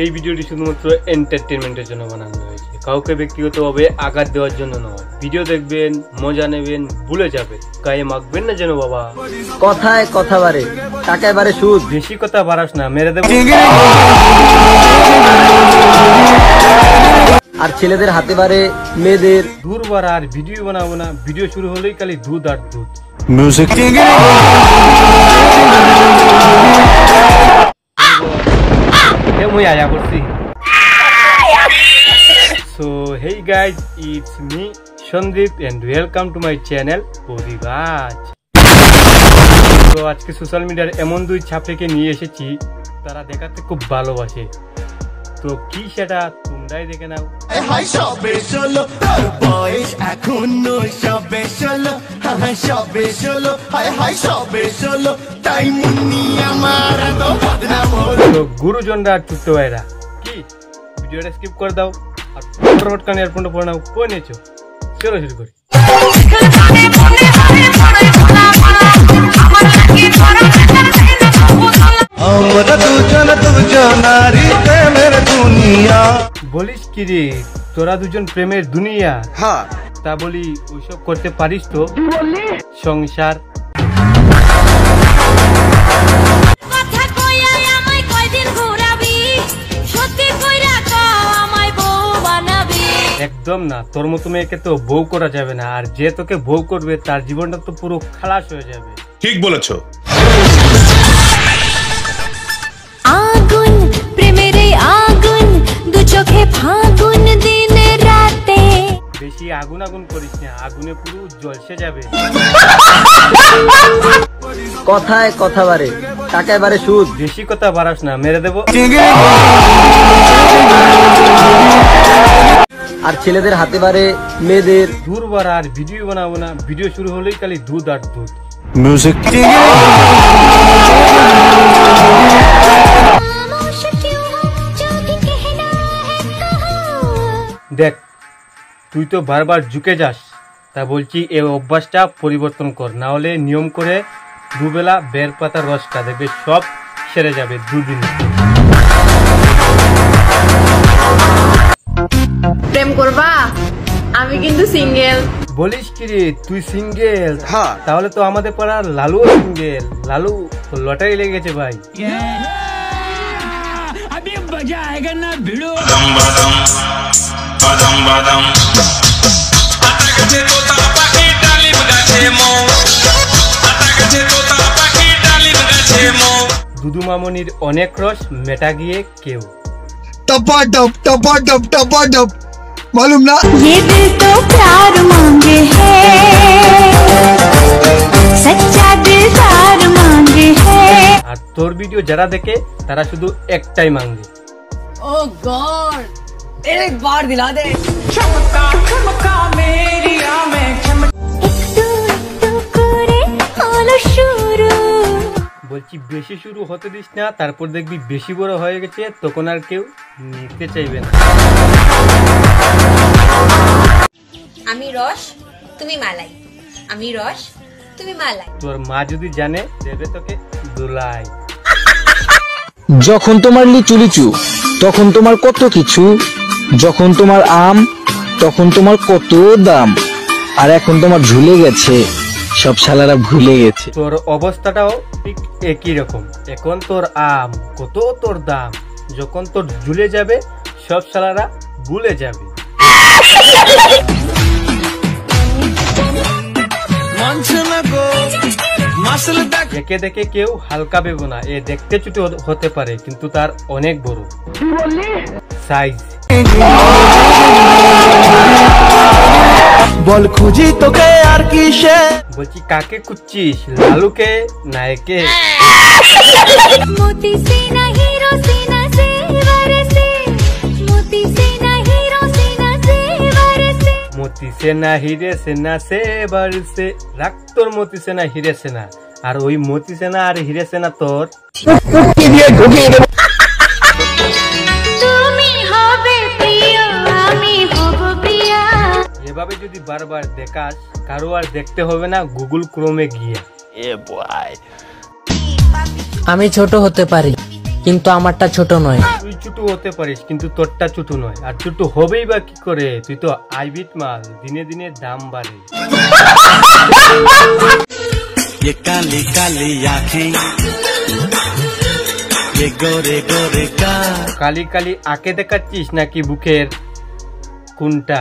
এই ভিডিওটি শুধুমাত্র এন্টারটেইনমেন্টের জন্য বানানো হয়েছে, কাউকে ব্যক্তিগতভাবে আঘাত দেওয়ার জন্য নয়। ভিডিও দেখবেন, মজা নেবেন, ভুলে যাবেন, গায়ে মাখবেন না যেন বাবা। কথায় কথা বাড়ে, টাকায় বাড়ে সুদ। বেশি কথা বাড়াস না, মেরে দেবো। আর ছেলেদের হাতে বাড়ে মেয়েদের। দূর বাড়া, আর ভিডিও বানাবো না। ভিডিও শুরু হলেই খালি দুধ আর দুধ। মিউজিক আয়া করছি। So hey guys, it's me Shandip and welcome to my channel Podibaj. তো আজকে সোশ্যাল মিডিয়ার এমন দুই ছাত্রীকে নিয়ে এসেছি, তারা দেখাতে খুব ভালোবাসে। তো কি সেটা তোমরাই দেখে নাও। তো গুরুজনরা আর ছোট্ট ভাইরা কি ভিডিওটা স্কিপ করে দাও আর ফটাফট কানে এয়ারফোনটা পরে নাও। কই নিয়েছো? চলো শুরু করি। বলিস কি রে, তোরা দুজন প্রেমের দুনিয়া? হ্যাঁ। তা বলি ওইসব করতে পারিস তো? সংসার একদম না। তোর মতো মেয়েকে তো বউ করা যাবে না, আর যে তোকে বউ করবে তার জীবনটা তো পুরো খালাস হয়ে যাবে। ঠিক বলেছো। আগুন প্রেমের আগুন, দু চোখে ফাগুন দিনে রাতে। বেশি আগুন আগুন করিস না, আগুনে পুরো জ্বলসে যাবে। কথায় কথা বাড়ে, টাকায় বাড়ে সুদ। বেশি কথা বাড়াস না, মেরে দেবো। আর ছেলেদের হাতে বাড়ে মেয়েদের। দূর বাড়া, আর ভিডিও বানাবো না। ভিডিও শুরু হলেই খালি দুধ আর দুধ। মিউজিক দেখ, তুই তো বারবার ঝুঁকে যাস, তা বলছি এই অভ্যাসটা পরিবর্তন কর, না হলে নিয়ম করে দুবেলা বের পাতার রসটা দেখবে সব সেরে যাবে দুদিনে। প্রেম করবা? আমি কিন্তু সিঙ্গেল। বলিস কি রে, তুই সিঙ্গেল? হ্যাঁ। তাহলে তো আমাদের পাড়ার লালু সিঙ্গেল। লালু লটারি লেগেছে ভাই। দুদু মামনির অনেক রস মেটা গিয়ে কেউ। टपाटप टपाटप टपाटप मालूम ना। ये दिल तो प्यार मांगे है, सच्चा दिलदार मांगे है। আর তোর ভিডিও যারা দেখে তারা শুধু একটাই মাঙ্গে। ও গড, एक बार दिला दे। বলছি বেশি শুরু হতে দিস না, তারপর দেখবি বেশি বড় হয়ে গেছে, তখন আর কেউ নিতে চাইবে না। আমি রস, তুমি মালাই। আমি রস, তুমি মালাই। তোর মা যদি জানে দেবে তোকে দুলাই। যখন তোমার লিচু লিচু তখন তোমার কত কিছু, যখন তোমার আম তখন তোমার কত দাম, আর এখন তোমার ঝুলে গেছে সব শালারা ভুলে গেছে। তোর অবস্থাটাও ঠিক একই রকম। এখন তোর আম, কত তোর দাম, যখন তোর ঝুলে যাবে সব শালারা ভুলে যাবে। একে দেখে কেউ হালকা ভেবো না, এ দেখতে ছোট হতে পারে কিন্তু তার অনেক বড় সাইজ। বল খুঁজি তোকে আর কিসে। বলছি কাকে খুঁজছিস, লালুকে না একে? मोती से ना हीरो सीना से बरसे, मोती से ना हीरो सीना से बरसे। মতি সেনা হিরে সেনা সে বাড়ছে। রাখ তোর মতি সেনা হিরে সেনা, আর ওই মতি সেনা আর হিরে সেনা তোর। তুমি হবে প্রিয়, আমি হব প্রিয়া। এভাবে যদি বারবার দেখাস, কারো আর দেখতে হবে না গুগল ক্রোমে গিয়ে। আমি ছোট হতে পারি কিন্তু আমারটা ছোট নয়। তুই চুটু হতে পারিস কিন্তু তোরটা চুটু নয়, আর চুটু হবেই বা কি করে, তুই তো আইবিট মাল, দিনে দিনে দাম বাড়ে। ये काली काली आँखें ये गोरे गोरे का কালি কালি আঁকে দেখাচ্ছিস নাকি বুকের কোনটা?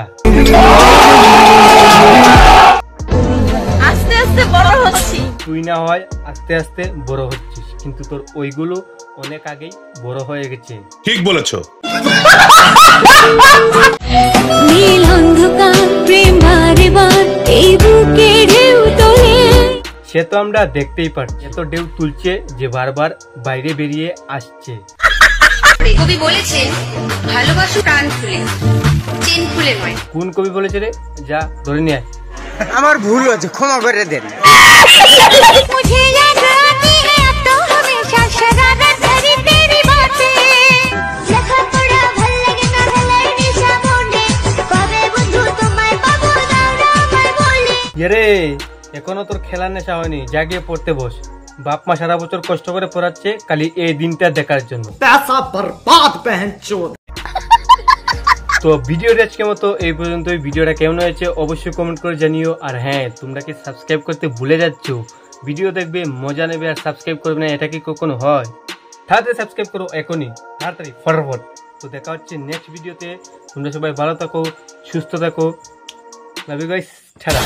আস্তে আস্তে বড় হচ্ছি। তুই না হয় আস্তে আস্তে বড় হচ্ছিস, কিন্তু তোর ওইগুলো অনেক আগেই বড় হয়ে গেছে। ठीक बोलेছো। নীল অন্ধকার প্রেম বারে বার এই বুকে ঢেউ তোলে। সে তো আমরা দেখতেই পাচ্ছি, এত ঢেউ তুলছে যে বারবার বাইরে বেরিয়ে আসছে। কবি বলেছেন ভালোবাসো প্রাণ খুলে, চেন খুলে নয়। কোন কবি বলেছে রে? যা ধরে নিয়ে আয়। আমার ভুল হয়েছে, ক্ষমা করে দেন। मुझे याद आती है अब तो हमेशा शरारत भरी तेरी बातें। লেখা পড়া ভাল লাগে না হেলার নিশা মনে, কবে বন্ধু তোমায় পাবো দাও না আমায় বলে। রে এখনো তোর খেলার নেশা হয়নি, জাগিয়ে পড়তে বস। বাপ মা সারা বছর কষ্ট করে পড়াচ্ছে খালি এই দিনটা দেখার জন্য। তো ভিডিওর আজকের মতো এই পর্যন্ত। ভিডিওটা কেমন হয়েছে অবশ্যই কমেন্ট করে জানিও। আর হ্যাঁ, তোমরা কি সাবস্ক্রাইব করতে ভুলে যাচ্ছ? ভিডিও দেখবে, মজা নেবে, আর সাবস্ক্রাইব করবে না, এটা কি কখনো হয়? তাড়াতাড়ি সাবস্ক্রাইব করো এখনই, তাড়াতাড়ি ফটাফট। তো দেখা হচ্ছে নেক্সট ভিডিওতে। তোমরা সবাই ভালো থাকো, সুস্থ থাকো। Love you guys, tata.